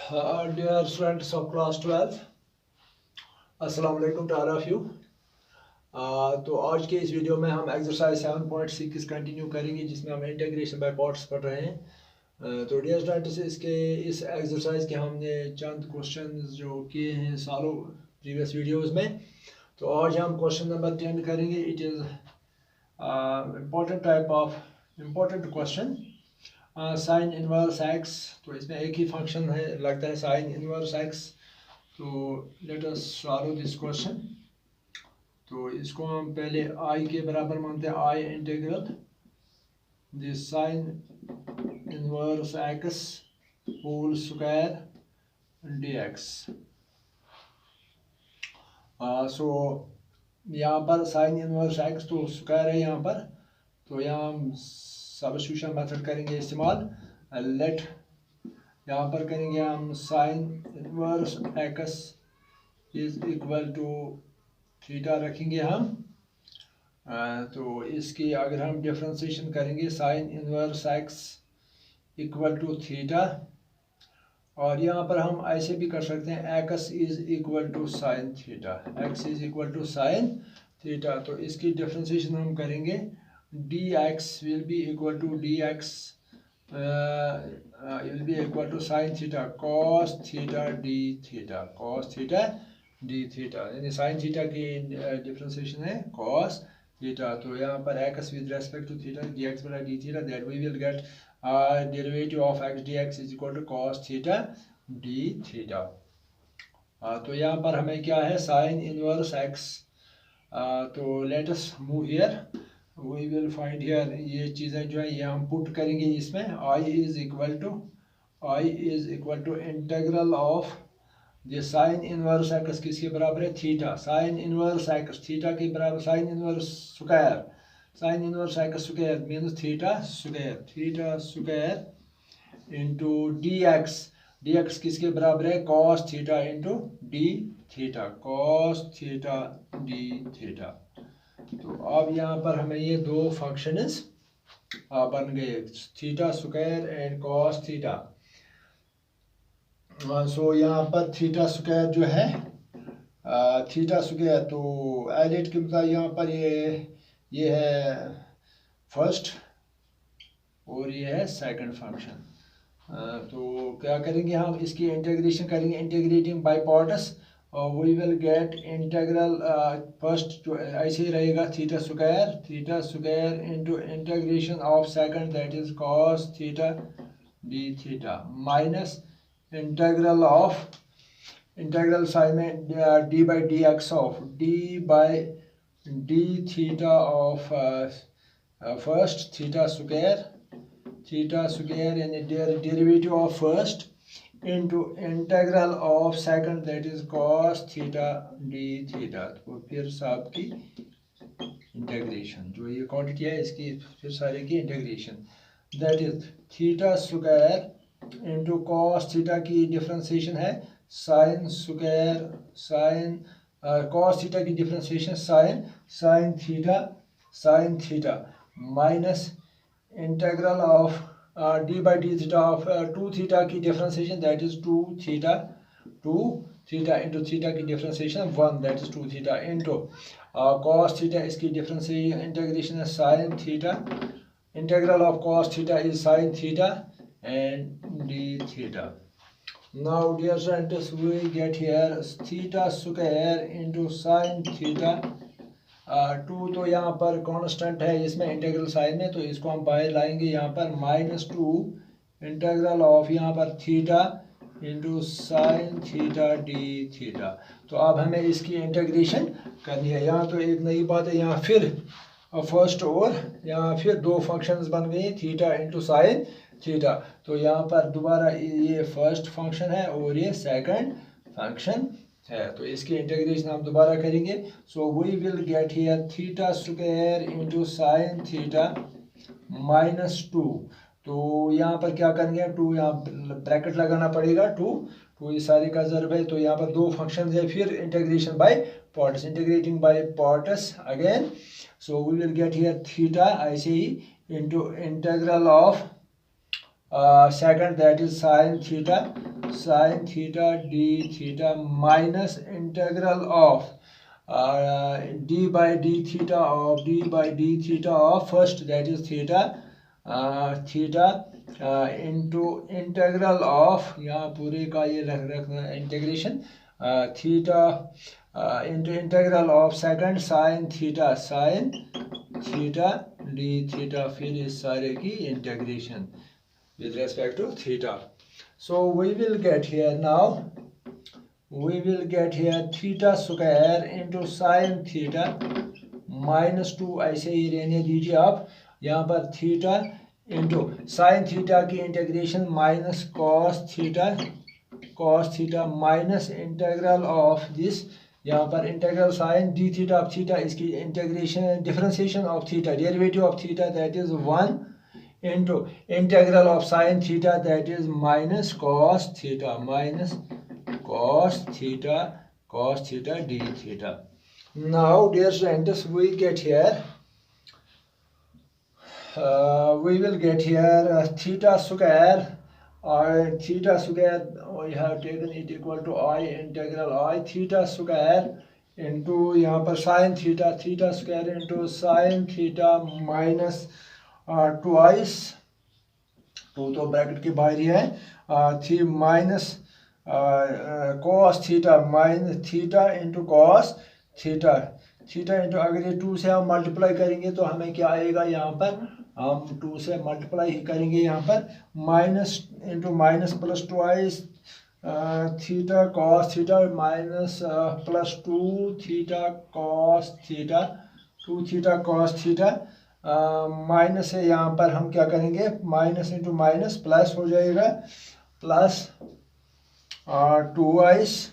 Dear students of class 12, अस्सलाम वालेकुम to all of you. तो आज के इस वीडियो में हम एक्सरसाइज 7.6 कंटिन्यू करेंगे जिसमें हम इंटीग्रेशन बाय पार्ट्स पढ़ रहे हैं। तो डियर स्टूडेंट्स, इस एक्सरसाइज के हमने चंद क्वेश्चंस जो किए हैं सालों प्रीवियस वीडियोस में। तो आज हम क्वेश्चन नंबर 10 करेंगे। It is important question, sine inverse x. तो इसमें एक ही फंक्शन है, लगता है साइन इनवर्स एक्स। तो let us solve this question. तो इसको हम पहले आई के बराबर मानते हैं, I integral this sine inverse x whole square dx. So यहाँ पर साइन इनवर्स एक्स तो स्क्वायर है यहाँ पर, तो यहाँ हम सब्स्टिट्यूशन मेथड करेंगे इस्तेमाल। लेट यहाँ पर करेंगे हम sine inverse x is equal to theta रखेंगे हम। तो इसकी अगर हम डिफ्रेंशिएशन करेंगे, sine inverse x equal to theta, और यहाँ पर हम ऐसे भी कर सकते हैं x is equal to sine theta, x is equal to sine theta. तो इसकी डिफ्रेंशिएशन हम करेंगे, dx will be equal to dx will be equal to sin theta cos theta d theta, cos theta d theta, यानी sin theta की differentiation है cos theta। तो यहाँ पर x with respect to theta dx by d theta, that we will get derivative of x dx is equal to cos theta d theta। तो यहाँ पर हमें क्या है, sin inverse x। तो let us move here, we will find here, ये चीज़ें जो है ये हम पुट करेंगे इसमें। I is equal to integral of ये साइन इनवर्स एक्स किसके बराबर है, theta. Sign inverse x theta के बराबर, sine inverse square, sign inverse x square means theta square into D x किसके बराबर है, cos theta into D theta, cos theta d theta. तो अब यहाँ पर हमें ये दो फंक्शंस बन गए, theta square and cos theta. So यहाँ पर थीटा स्क्वायर जो है, थीटा स्क्वायर, तो एलिट के मुताबिक यहाँ पर ये है फर्स्ट और ये है सेकंड फंक्शन। तो क्या करेंगे हम, इसकी इंटीग्रेशन करेंगे, integrating by parts. We will get integral first जो ऐसे ही रहेगा, theta square into integration of second, that is cos theta d theta, minus integral sine में d by d x of d by d theta of first theta square यानी derivative of first into integral of second, that is cos theta d theta. तो फिर साहब की integration, जो ये quantity है इसकी फिर सारे की integration, that is theta square into cos theta की डिफ्रेंशिएशन है sine square, sine cos theta की differentiation sine theta minus integral of d by d theta of two theta की differentiation, that is two theta into theta की differentiation 1, that is two theta into cos theta, इसकी differentiation integration है sine theta, integral of cos theta is sine theta and d theta. Now dear students, we get here theta square into sine theta. Two तो यहाँ पर constant है इसमें integral sine में, तो इसको हम बाहर लाएंगे यहाँ पर, -2 इंटीग्रल ऑफ यहाँ पर theta into sine theta d theta. तो अब हमें इसकी इंटीग्रेशन करनी है। यहाँ तो एक नई बात है, यहाँ फिर फर्स्ट और यहाँ फिर दो फंक्शंस बन गए, थीटा इंटू साइन थीटा। तो यहाँ पर दोबारा ये फर्स्ट फंक्शन है और ये सेकंड फंक्शन है, तो इसकी इंटीग्रेशन हम दोबारा करेंगे। So we will get here theta square into sine theta -2। तो यहाँ पर क्या करेंगे, 2 यहाँ ब्रैकेट लगाना पड़ेगा, 2 ये सारे का ज़र्ब है। तो यहाँ पर दो फंक्शन है, फिर integration by parts, integrating by parts again. So we will get here theta ऐसे ही into integral of second, that is sin theta d theta minus integral of d by d theta of first, that is theta into integral of, यहाँ पूरे का ये रखना integration, theta into integral of second sin theta d theta, फिर इस सारे की integration with respect to theta. So we will get here now, we will get here theta square into sin theta minus 2, ऐसे ही रहने दीजिए आप. यहाँ पर थीटा इंटू साइन थीटा की integration minus cos theta minus integral of this, यहाँ पर integral sine d theta of theta, इसकी integration differentiation of theta, derivative of theta, that is 1 into integral of sin theta, that is minus cos theta d theta. Now dear students, we get here we will get here theta square, or theta square we have taken it equal to I integral I theta square into यहाँ पर sin theta square into sin theta minus twice, two तो bracket के बाहर ही है, थी minus cos theta minus theta into cos theta into, अगर ये 2 से हम मल्टीप्लाई करेंगे तो हमें क्या आएगा, यहाँ पर हम 2 से मल्टीप्लाई ही करेंगे, यहाँ पर minus into minus plus twice theta cos theta minus plus 2 theta cos theta minus है, यहाँ पर हम क्या करेंगे, माइनस इंटू माइनस प्लस हो जाएगा, प्लस ट्वाइस.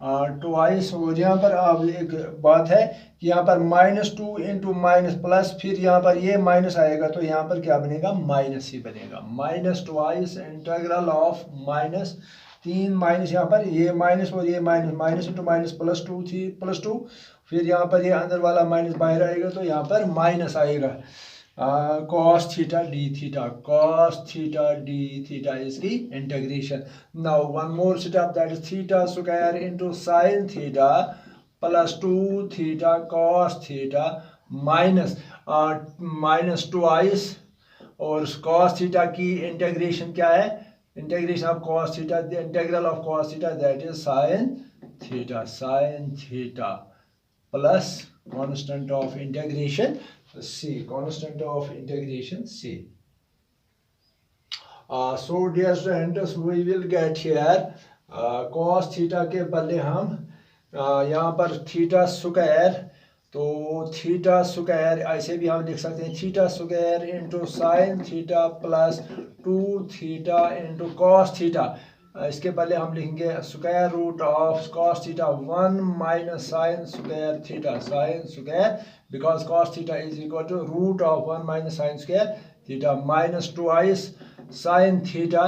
और यहाँ पर अब एक बात है कि यहाँ पर माइनस 2 इंटू माइनस प्लस, फिर यहाँ पर ये माइनस आएगा तो यहाँ पर क्या बनेगा, माइनस ही बनेगा, minus twice integral of minus 3 minus, यहाँ पर ये माइनस और ये माइनस इंटू माइनस प्लस 2 थी प्लस 2, फिर यहाँ पर ये अंदर वाला माइनस बाहर आएगा तो यहाँ पर माइनस आएगा, cos theta d theta is the integration. Now one more step, that is theta square into sin theta plus 2 theta cos theta minus twice, और cos theta की इंटीग्रेशन क्या है, integration of cos theta, the integral of cos theta, that is sin theta plus constant of integration c, so dear students, we will get here cos theta के बदले हम यहाँ पर theta square, तो theta square ऐसे भी हम लिख सकते हैं, theta square into sine theta plus 2 theta into cos theta, इसके पहले हम लिखेंगे square root of cos theta 1 minus sine square, because cos theta is equal to root of 1 minus sine square theta minus twice sine theta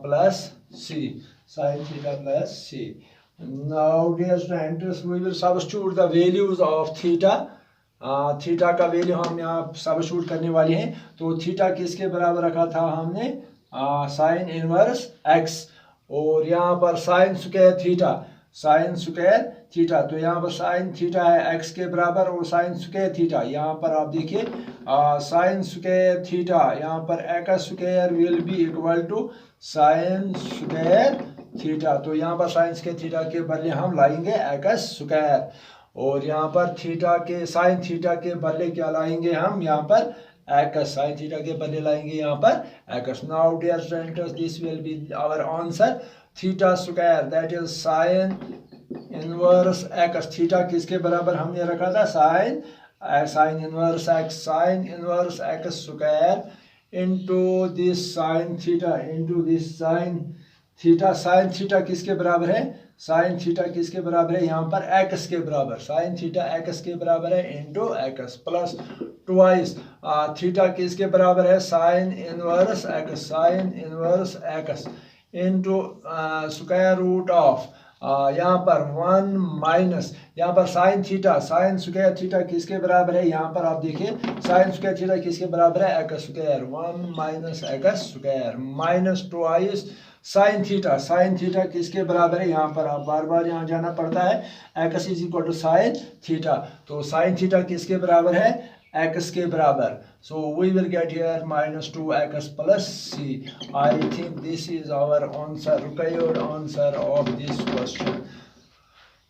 plus c. Now dear students, we will substitute the values of theta. Theta का value हम यहाँ substitute करने वाले हैं, तो theta किसके बराबर रखा था हमने, साइन इनवर्स एक्स, और यहाँ पर साइन स्क्वायर थीटा, तो यहाँ पर साइन थीटा है एक्स के बराबर, और साइन स्क्वायर थीटा, यहाँ पर आप देखिए साइन स्क्वायर थीटा, यहाँ पर x square will be equal to sine square theta, तो यहाँ पर साइन स्क्वायर थीटा के बदले हम लाएंगे एक्स स्क्वायर, और यहाँ पर थीटा के साइन थीटा के बदले क्या लाएंगे हम, यहाँ पर एक्स, साइन थीटा के बदले लाएंगे यहाँ पर x. Now dear students, this will be our answer, theta square that is sine inverse x, theta किसके बराबर हमने रखा था, sine inverse x square into this sine theta into this sine theta, sine theta किसके बराबर है, sine theta किसके बराबर है, यहाँ पर एक्स के बराबर, साइन थीटा एक्स के बराबर है into x plus twice theta किसके बराबर है, sine inverse x into square root of यहाँ पर 1 माइनस यहाँ पर sine theta, sine square theta किसके बराबर है? यहाँ पर आप देखिए साइन स्क्वायर थीटा किसके बराबर है? X square, 1 minus x square minus twice sine theta, sine theta किसके बराबर है? यहाँ पर आप बार बार यहाँ जाना पड़ता है, x is equal to sine theta, तो साइन थीटा किसके बराबर है? एक्स के बराबर. So we will get here minus 2x plus c. I think this is our answer, required answer of this question.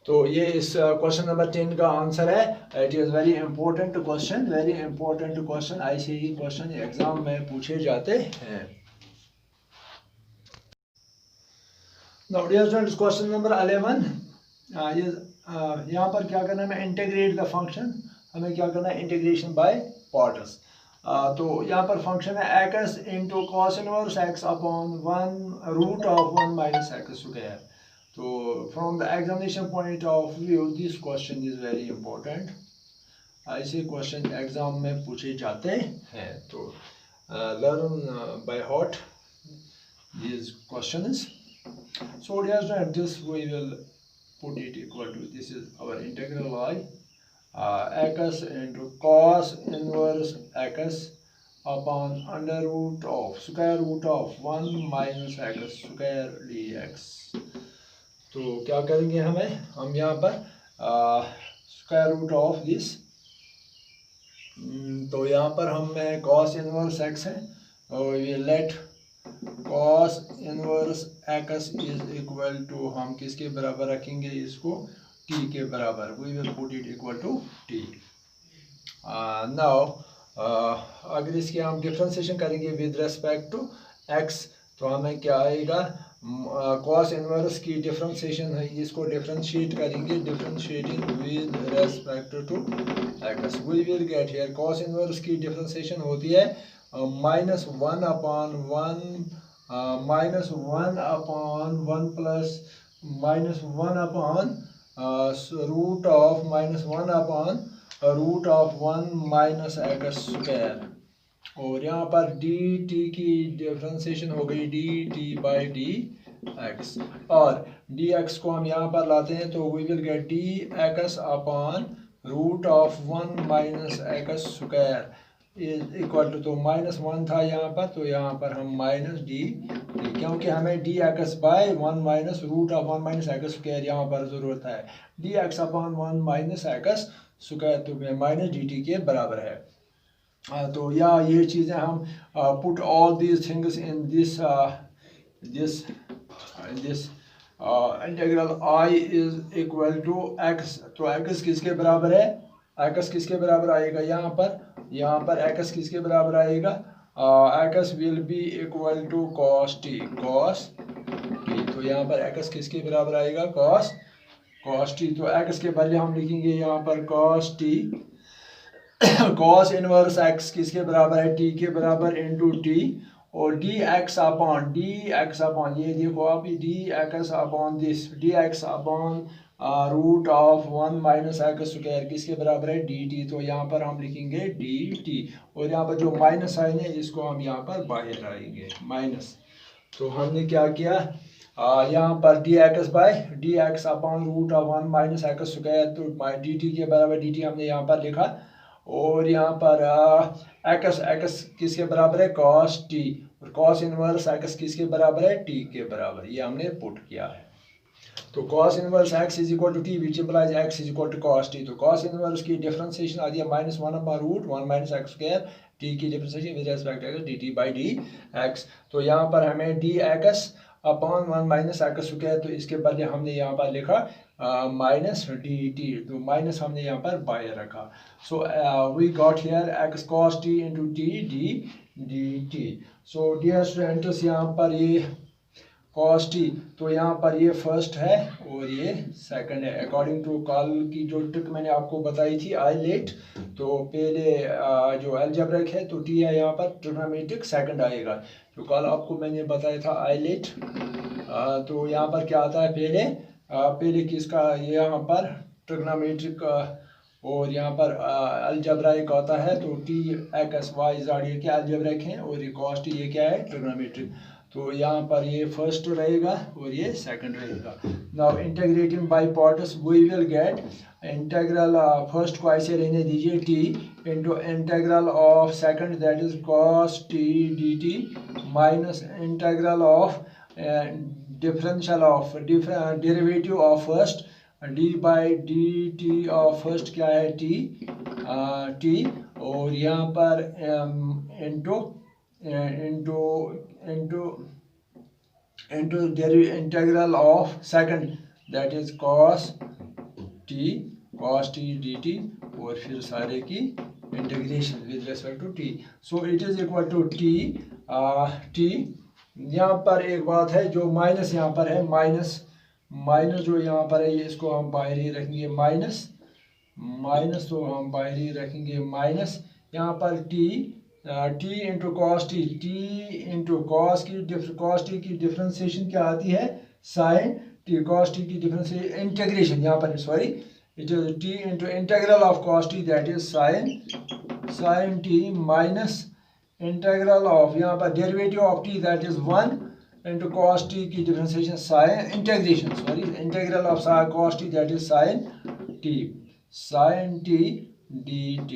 तो ये इस क्वेश्चन नंबर 10 का आंसर है. It is very important question, very important question. ऐसे ही question exam में पूछे जाते हैं. Now dear students, question number 11. यहाँ पर क्या करना है? हमें इंटीग्रेट द फंक्शन, हमें क्या करना है? Integration by parts. तो यहाँ पर फंक्शन है x into cos inverse x upon 1 root of 1 minus x square. तो from the examination point of view this question is very important. ऐसे क्वेश्चन एग्जाम में पूछे जाते हैं, तो learn by heart these questions. So dear students, this we will put it equal to, this is our integral y, x into cos inverse x upon under root of square root of 1 minus x square dx. तो क्या करेंगे हम यहाँ पर square root of this, तो यहाँ पर हमें cos इनवर्स x है और ये let cos inverse x is equal to, हम किसके बराबर रखेंगे इसको? t के बराबर. We will put it equal to t. Now अगर इसकी हम डिफ्रेंशिएशन करेंगे विद रेस्पेक्ट टू x, तो हमें क्या आएगा? cos इनवर्स की डिफ्रेंशिएशन है, इसको डिफ्रेंशिएट करेंगे, differentiating with respect to x. We will get here cos inverse की डिफ्रेंशिएशन होती है minus 1 upon 1 minus 1 upon 1 plus minus 1 upon root of minus 1 upon root of 1 minus x square. और यहाँ पर डी टी की differentiation हो गई d t by d x, और डी एक्स को हम यहाँ पर लाते हैं तो we will get D x upon root of 1 minus x square is equal to, तो माइनस 1 था यहाँ पर, तो यहाँ पर हम माइनस डी, क्योंकि हमें d x by 1 minus root of 1 minus x square यहाँ पर ज़रूरत है. D x upon 1 minus x square तो माइनस डी टी के बराबर है. तो या ये चीज़ें हम put all these things in this integral I is equal to x. तो एक्स किसके बराबर है? एक्स किसके बराबर आएगा? यहाँ पर एक्स किसके बराबर आएगा? X will be equal to cos t, cos t. तो यहाँ पर एक्स किसके बराबर आएगा? Cos t. तो एक्स के बदले हम लिखेंगे यहाँ पर cos t. Cos inverse x किसके बराबर है? टी के बराबर इंटू टी, और डी एक्स अपॉन ये देखो आप, d x upon this d x upon root of 1 minus x square किसके बराबर है? D t. तो यहाँ पर हम लिखेंगे डी टी, और यहाँ पर जो माइनस साइन है इसको हम यहाँ पर बाहर लाएंगे माइनस. तो हमने क्या किया? यहाँ पर d x by d x upon root of 1 minus x square, तो डी टी के बराबर डी टी हमने यहाँ पर लिखा, और यहाँ पर एक्स किसके बराबर है? कॉस टी, और कॉस इनवर्स एक्स किसके बराबर है? टी के बराबर. ये हमने पुट किया है. तो cos inverse x is equal to t which implies x is equal to cos t. तो cos इनवर्स की डिफरेंशिएशन आ गया minus 1 upon root 1 minus x square, t की differentiation with respect to dt by d x. तो यहाँ पर हमें d x upon 1 minus x square, तो इसके बदले हमने यहाँ पर लिखा माइनस डी टी, तो माइनस हमने यहाँ पर बाहर रखा. So we got here x cos t into t d t. So dear students, यहाँ पर ये cos t, तो यहाँ पर ये फर्स्ट है और ये सेकंड है. अकॉर्डिंग टू कल की जो ट्रिक मैंने आपको बताई थी आइलेट, तो पहले जो अलजेब्रिक है तो t है यहाँ पर, ट्रिग्नोमेट्रिक सेकंड आएगा. जो कल आपको मैंने बताया था आइलेट, तो यहाँ पर क्या आता है? पहले किसका? यहाँ पर ट्रिग्नोमेट्रिक, और यहाँ पर अलजेब्रिक आता है. तो टी एक्स वाई जेड ये क्या अलजेब्रिक हैं, और ये cos t ये क्या है? ट्रिग्नोमेट्रिक. तो यहाँ पर ये फर्स्ट रहेगा और ये सेकंड रहेगा. Now integrating by parts, we will get integral first को ऐसे रहने दीजिए t into integral of second, that is cos t dt, minus integral of differential of derivative of first d by dt of first क्या है t, और यहाँ पर into integral of second, that is cos t dt, और फिर सारे की integration with respect to t. So it is equal to t. यहाँ पर एक बात है, जो माइनस यहाँ पर है, माइनस जो यहाँ पर है, ये इसको हम बाहर ही रखेंगे, माइनस तो हम बाहर ही रखेंगे माइनस. यहाँ पर t into cos t into cos t की डिफ्रेंसिएशन क्या आती है, साइन टी. कॉस टी की डिफ्रेंसिएशन इंटीग्रेशन यहाँ पर, sorry, it is t into integral of cos t, that is sine t, minus integral of यहाँ पर derivative of t, that is 1 into cos t की differentiation sine integration, sorry, integral of cos t, that is sine t dt.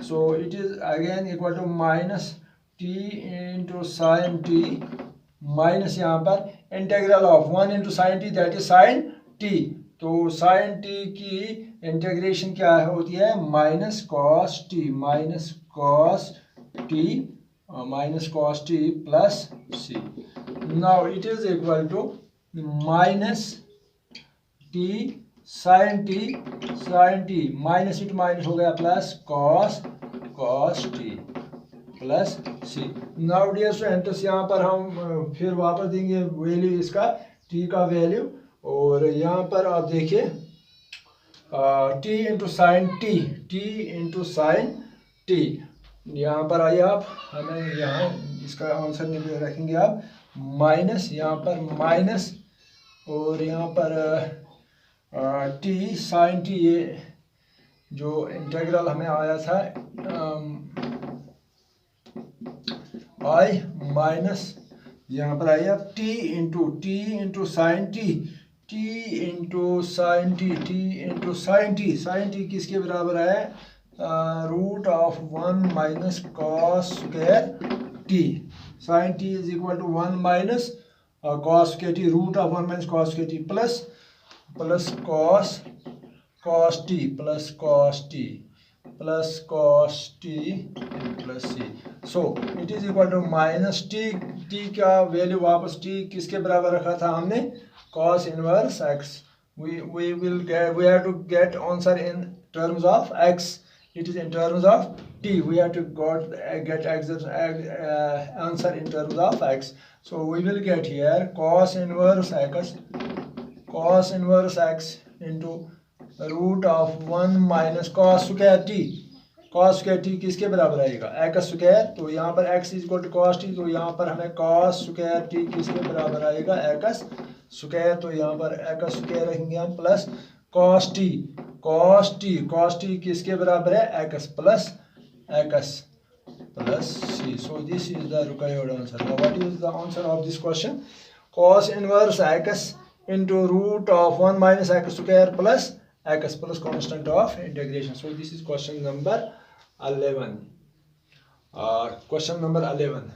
So it is again equal to minus t into sin t, minus यहाँ पर integral of 1 into sin t, that is sin t. तो sin t की integration क्या होती है, minus cos t plus c. Now it is equal to minus t sin t minus it minus हो गया, plus cos t plus c. Now dear students, यहाँ पर हम फिर वापस देंगे वैल्यू इसका t का वैल्यू, और यहाँ पर आप देखिए t इंटू साइन t, यहाँ पर आइए आप, हमें यहाँ इसका आंसर नहीं रखेंगे आप, माइनस, यहाँ पर माइनस, और यहाँ पर t साइन t, ये जो इंटीग्रल हमें आया था i माइनस, यहाँ पर आइए अब t into sine t, sine t किसके बराबर है, root of 1 minus cos square t. Sine t is equal to 1 minus cos square t, root of 1 minus cos square t, plus cos t plus cos t plus c. So it is equal to minus t का value वापस t किसके बराबर रखा था हमने, cos inverse x. we have to get answer in terms of x. It is in terms of t. We have to get answer in terms of x. So we will get here cos inverse x into root of 1 minus cos square t किसके बराबर आएगा, x square. तो यहाँ पर x is equal to cos t, तो यहाँ पर हमें cos स्क्वायर t किसके बराबर आएगा, x स्क्वायर. तो यहाँ पर x स्क्वायर रखेंगे हम, प्लस cos t किसके बराबर है, x plus c. So this is the required answer. Now what is the answer of this question, cos inverse x into root of 1 minus x square plus x plus constant of integration. So this is question number 11. Question number 11.